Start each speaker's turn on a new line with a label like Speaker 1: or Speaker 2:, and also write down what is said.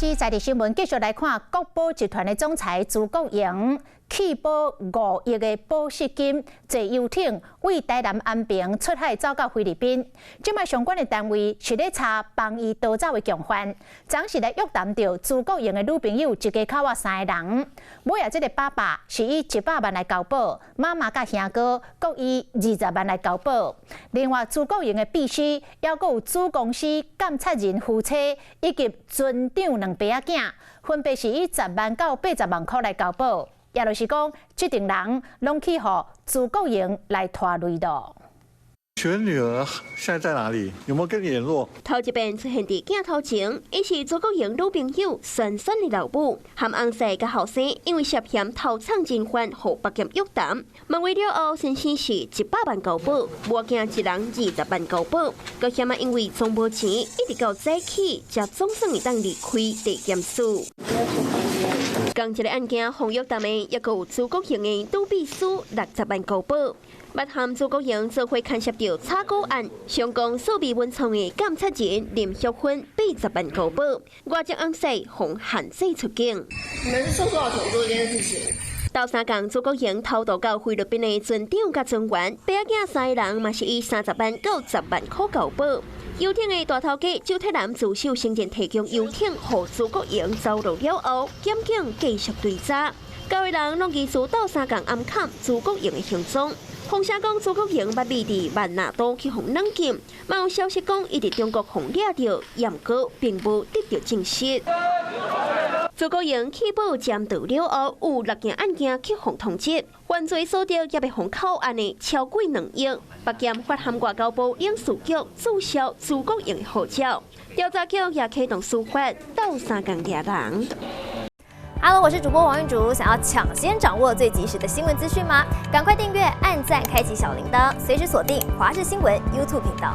Speaker 1: 是在地新闻，继续来看国宝集团的总裁朱国荣弃保5亿的保释金，坐游艇为台南安平出海走到菲律宾。即卖相关的单位是咧查帮伊逃走的共犯，昨是来约谈到朱国荣的女朋友一家口啊3个人。尾啊，这个爸爸是以100万来交保，妈妈甲兄哥各以20万来交保。另外，朱国荣的秘书，还有子公司监察人夫妻以及船长2爸仔囝，分别是以10万到80万块来交保。也就是讲，这群人拢去互朱国荣来拖累的。
Speaker 2: 请问女儿现在在哪里？有没有跟你联络？
Speaker 3: 头一遍出现伫镜头前，伊是朱国荣女朋友珊珊的老母，和翁婿甲后生因为涉嫌偷抢人犯，互北检约谈。问话了后，先生是100万交保，无惊一人20万交保，佮嫌因为总无钱，一直到早起，才总算会当离开地检署。同一个案件，洪约谈的也有朱国荣的女秘书60万交保。捌和朱国荣做伙牵涉到炒股案，上港数笔文创的监察人林旭芬80万交保，外籍翁婿红限制出境。
Speaker 4: 你们是受多少钱做这件事情？
Speaker 3: 到三港朱国荣偷渡到菲律宾的船长甲船员，爸仔3个人嘛是以30万到10万块交保。游艇的大头家周泰南自首承认提供游艇，互朱国荣走路了后，检警继续追查。9个人拢疑似到三港暗砍朱国荣的行踪。风声讲朱国荣捌秘伫万纳都去互软禁，嘛有消息讲伊伫中国互掠着，验过并无得到证实。朱国荣弃保监督了后，有6件案件去互通缉，犯罪所得也被互扣案的超过2亿。北检发函外交部领事局注销朱国荣的护照，调查局也启动司法斗三港抓人。
Speaker 5: Hello， 我是主播王韵竹。想要抢先掌握最及时的新闻资讯吗？赶快订阅、按赞、开启小铃铛，随时锁定华视新闻 YouTube 频道。